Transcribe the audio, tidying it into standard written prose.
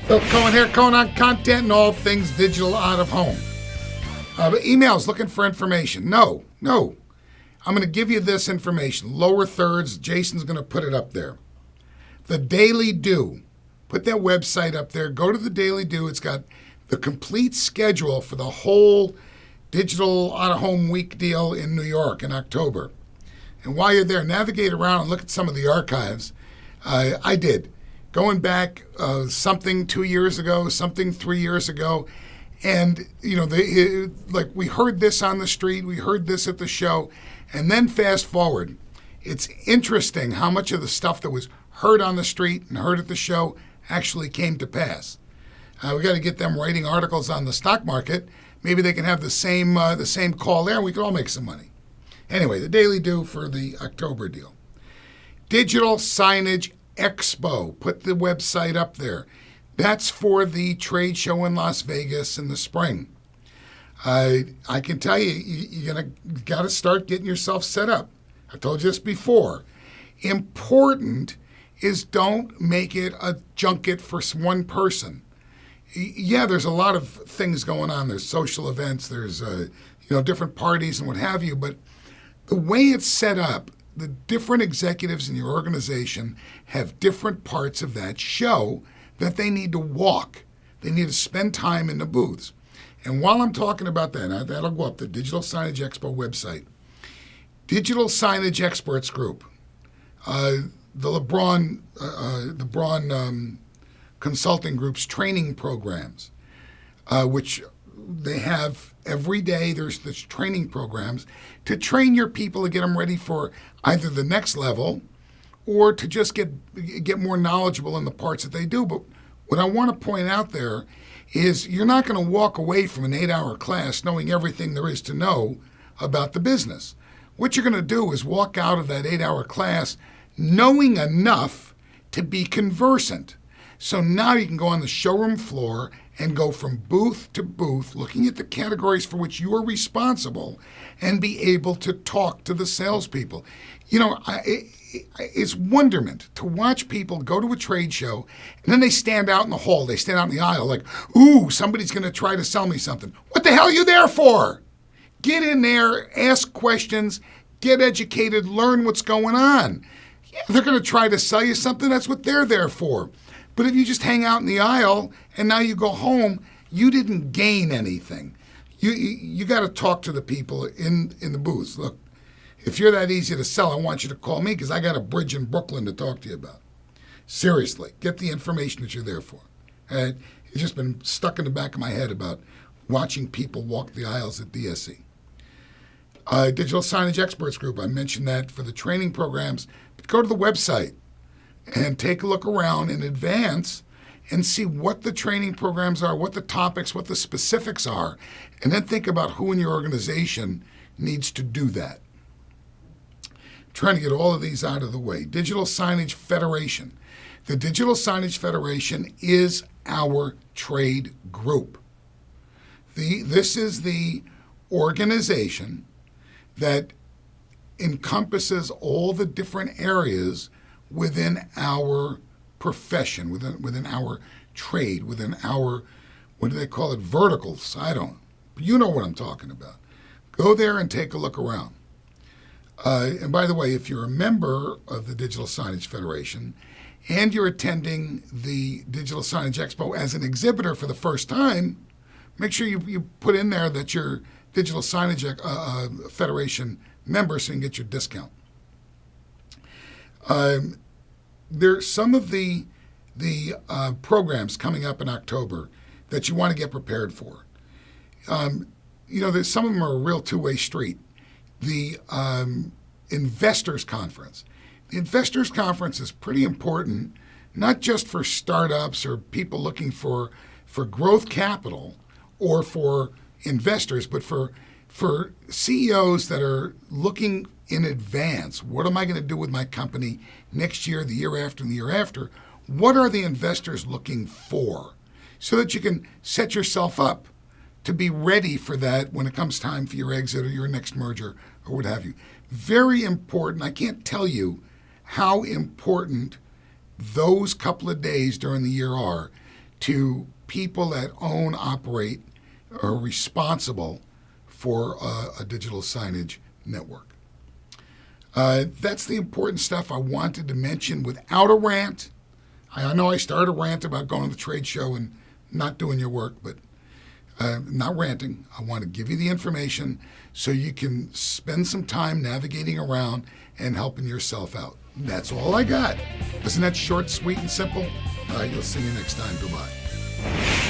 Phil Cohen here, Cohen on content and all things digital out of home. Emails looking for information. No. I'm going to give you this information. Lower thirds, Jason's going to put it up there. The Daily Do. Put that website up there. Go to the Daily Do. It's got the complete schedule for the whole digital out of home week deal in New York in October. And while you're there, navigate around and look at some of the archives. I did. Going back something 2 years ago, something 3 years ago. And, like we heard this on the street, we heard this at the show, and then fast forward. It's interesting how much of the stuff that was heard on the street and heard at the show actually came to pass. We got to get them writing articles on the stock market. Maybe they can have the same call there, and we could all make some money. Anyway, the Daily Do for the October deal. Digital Signage Expo. Put the website up there. That's for the trade show in Las Vegas in the spring. I can tell you, you're got to start getting yourself set up. I told you this before. Important is don't make it a junket for one person. Yeah, there's a lot of things going on. There's social events, there's different parties and what have you, but the way it's set up, the different executives in your organization have different parts of that show that they need to walk. They need to spend time in the booths. And while I'm talking about that, that'll go up the Digital Signage Expo website. Digital Signage Experts Group, the LeBron Consulting Group's training programs, which they have every day. There's training programs to train your people to get them ready for either the next level or to just get more knowledgeable in the parts that they do. But what I want to point out there is you're not going to walk away from an 8-hour class knowing everything there is to know about the business. What you're going to do is walk out of that 8-hour class knowing enough to be conversant. So now you can go on the showroom floor and go from booth to booth, looking at the categories for which you are responsible, and be able to talk to the salespeople. It's wonderment to watch people go to a trade show, and then they stand out in the hall, they stand out in the aisle like, ooh, somebody's going to try to sell me something. What the hell are you there for? Get in there, ask questions, get educated, learn what's going on. Yeah, they're going to try to sell you something. That's what they're there for. But if you just hang out in the aisle and now you go home, you didn't gain anything. You got to talk to the people in the booths. Look, if you're that easy to sell, I want you to call me because I got a bridge in Brooklyn to talk to you about. Seriously, get the information that you're there for. It's just been stuck in the back of my head about watching people walk the aisles at DSE. Digital Signage Experts Group, I mentioned that for the training programs. But go to the website and take a look around in advance and see what the training programs are, what the topics, what the specifics are, and then think about who in your organization needs to do that. I'm trying to get all of these out of the way. Digital Signage Federation. The Digital Signage Federation is our trade group. This is the organization that encompasses all the different areas within our profession, within our trade, within our, what do they call it, verticals? I don't. But you know what I'm talking about. Go there and take a look around. And by the way, if you're a member of the Digital Signage Federation and you're attending the Digital Signage Expo as an exhibitor for the first time, make sure you put in there that you're Digital Signage Federation member so you can get your discount. There's some of the programs coming up in October that you want to get prepared for. There's some of them are a real two-way street. The Investors Conference. The Investors Conference is pretty important, not just for startups or people looking for growth capital or for investors, but for CEOs that are looking in advance. What am I going to do with my company next year, the year after, and the year after? What are the investors looking for? So that you can set yourself up to be ready for that when it comes time for your exit or your next merger or what have you. Very important. I can't tell you how important those couple of days during the year are to people that own, operate, are responsible for a digital signage network. That's the important stuff I wanted to mention without a rant. I know I started a rant about going to the trade show and not doing your work, but not ranting. I want to give you the information so you can spend some time navigating around and helping yourself out. That's all I got. Isn't that short, sweet, and simple? All right, you'll see you next time. Goodbye.